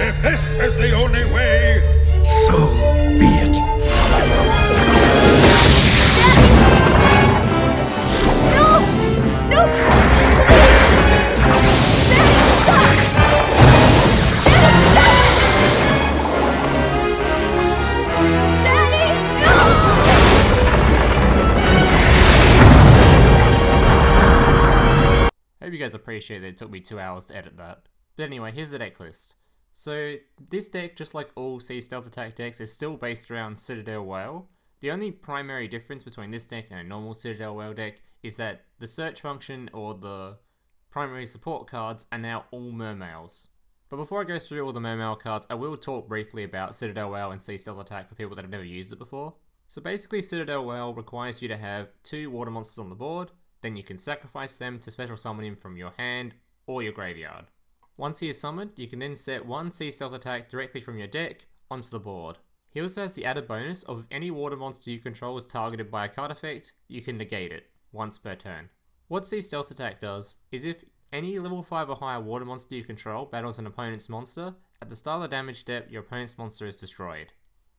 If this is the only way, So be it. No! Hope you guys appreciate that it took me 2 hours to edit that. But anyway, here's the deck list. So this deck, just like all Sea Stealth Attack decks, is still based around Citadel Whale. The only primary difference between this deck and a normal Citadel Whale deck is that the search function or the primary support cards are now all Mermails. But before I go through all the Mermail cards, I will talk briefly about Citadel Whale and Sea Stealth Attack for people that have never used it before. So basically, Citadel Whale requires you to have 2 water monsters on the board, then you can sacrifice them to special summon him from your hand or your graveyard. Once he is summoned, you can then set 1 Sea Stealth Attack directly from your deck onto the board. He also has the added bonus of if any water monster you control is targeted by a card effect, you can negate it, once per turn. What Sea Stealth Attack does is if any level 5 or higher water monster you control battles an opponent's monster, at the start of the damage step, your opponent's monster is destroyed.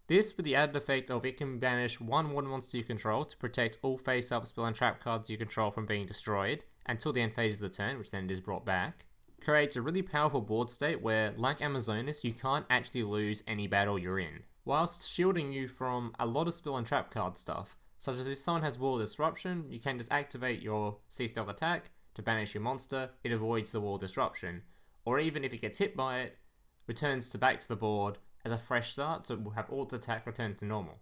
This with the added effect of it can banish 1 water monster you control to protect all face-up spell and trap cards you control from being destroyed until the end phase of the turn, which then it is brought back. Creates a really powerful board state where, like Amazonas, you can't actually lose any battle you're in, whilst shielding you from a lot of spell and trap card stuff, such as if someone has Wall Disruption, you can just activate your Sea Stealth Attack to banish your monster, it avoids the Wall Disruption, or even if it gets hit by it, returns back to the board as a fresh start, so it will have all its attack return to normal.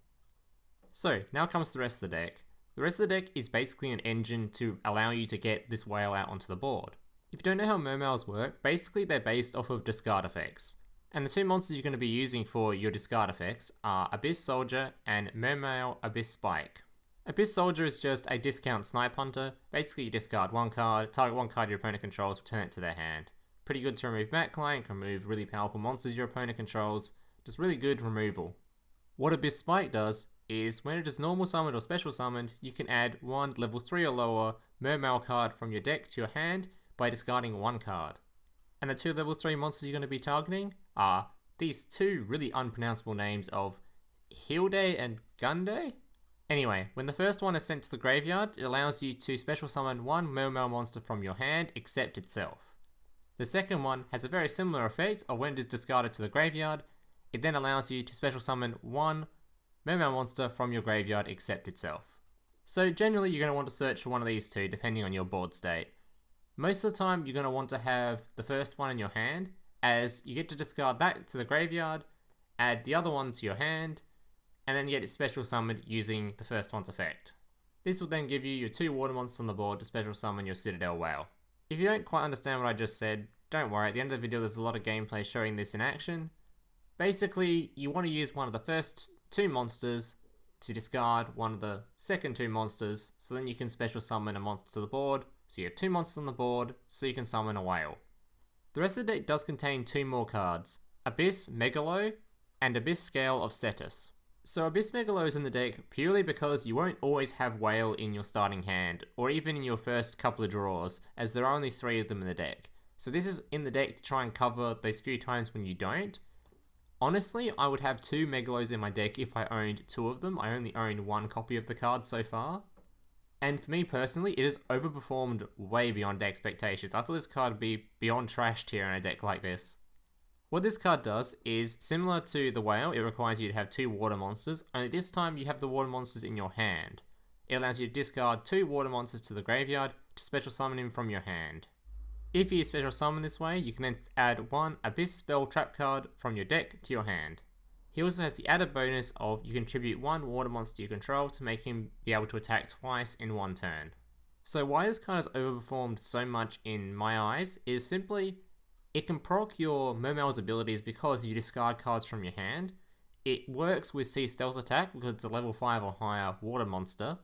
So, now comes the rest of the deck. The rest of the deck is basically an engine to allow you to get this whale out onto the board. If you don't know how Mermails work, basically they're based off of discard effects. And the 2 monsters you're going to be using for your discard effects are Abyss Soldier and Mermail Abysspike. Abyss Soldier is just a discount snipe hunter. Basically you discard 1 card, target 1 card your opponent controls, return it to their hand. Pretty good to remove backline, can remove really powerful monsters your opponent controls, just really good removal. What Abysspike does is when it is normal summoned or special summoned, you can add 1 level 3 or lower Mermail card from your deck to your hand by discarding 1 card. And the 2 level 3 monsters you're going to be targeting are these 2 really unpronounceable names of Hilde and Gunde? Anyway, when the first one is sent to the graveyard, it allows you to special summon 1 Mermail monster from your hand except itself. The second one has a very similar effect of when it is discarded to the graveyard, it then allows you to special summon 1 Mermail monster from your graveyard except itself. So generally you're going to want to search for one of these 2 depending on your board state. Most of the time you're going to want to have the first one in your hand, as you get to discard that to the graveyard, add the other one to your hand, and then get it special summoned using the first one's effect. This will then give you your 2 water monsters on the board to special summon your Citadel Whale. If you don't quite understand what I just said, don't worry, at the end of the video there's a lot of gameplay showing this in action. Basically, you want to use one of the first 2 monsters to discard one of the second 2 monsters, so then you can special summon a monster to the board, so you have 2 monsters on the board, so you can summon a whale. The rest of the deck does contain 2 more cards, Abyssmegalo and Abyssgale of Cetus. So Abyssmegalo is in the deck purely because you won't always have whale in your starting hand, or even in your first couple of draws, as there are only 3 of them in the deck. So this is in the deck to try and cover those few times when you don't. Honestly, I would have 2 Megalos in my deck if I owned 2 of them. I only own 1 copy of the card so far. And for me personally, it has overperformed way beyond expectations. I thought this card would be beyond trash tier in a deck like this. What this card does is similar to the whale, it requires you to have 2 water monsters, only this time you have the water monsters in your hand. It allows you to discard 2 water monsters to the graveyard to special summon him from your hand. If he is special summoned this way, you can then add 1 Abyss spell trap card from your deck to your hand. He also has the added bonus of you contribute 1 water monster you control to make him be able to attack twice in 1 turn. So why this card has overperformed so much in my eyes is simply, it can proc your Mermail's abilities because you discard cards from your hand. It works with Sea Stealth Attack because it's a level 5 or higher water monster.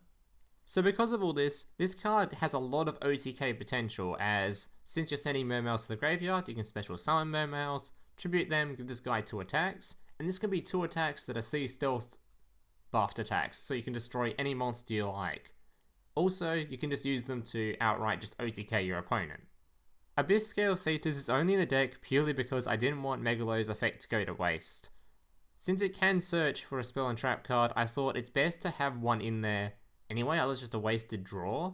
So because of all this, this card has a lot of OTK potential, as since you're sending Mermails to the graveyard, you can special summon Mermails, tribute them, give this guy 2 attacks, and this can be 2 attacks that are Sea Stealth buffed attacks, so you can destroy any monster you like. Also, you can just use them to outright just OTK your opponent. Abyssgale Cetus is only in the deck purely because I didn't want Megalo's effect to go to waste. Since it can search for a spell and trap card, I thought it's best to have one in there anyway, otherwise just a wasted draw.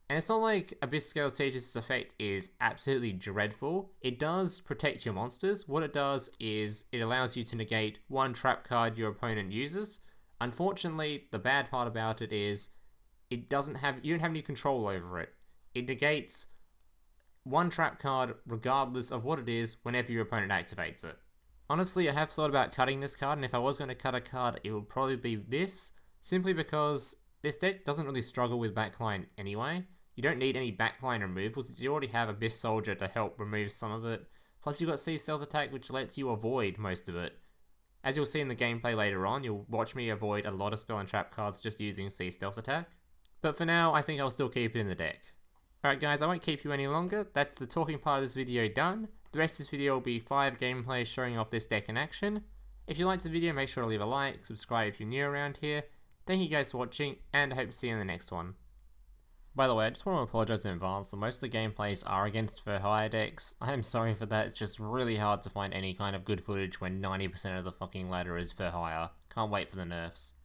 And it's not like Abyssgale Cetus' effect is absolutely dreadful. It does protect your monsters. What it does is it allows you to negate one trap card your opponent uses. Unfortunately, the bad part about it is you don't have any control over it. It negates one trap card regardless of what it is whenever your opponent activates it. Honestly, I have thought about cutting this card, and if I was going to cut a card, it would probably be this, simply because this deck doesn't really struggle with backline anyway. You don't need any backline removals, since you already have Abyss Soldier to help remove some of it. Plus you've got Sea Stealth Attack, which lets you avoid most of it. As you'll see in the gameplay later on, you'll watch me avoid a lot of spell and trap cards just using Sea Stealth Attack. But for now, I think I'll still keep it in the deck. Alright guys, I won't keep you any longer. That's the talking part of this video done. The rest of this video will be 5 gameplays showing off this deck in action. If you liked the video, make sure to leave a like, subscribe if you're new around here. Thank you guys for watching, and I hope to see you in the next one. By the way, I just want to apologise in advance that most of the gameplays are against for hire decks. I am sorry for that, it's just really hard to find any kind of good footage when 90% of the fucking ladder is for hire. Can't wait for the nerfs.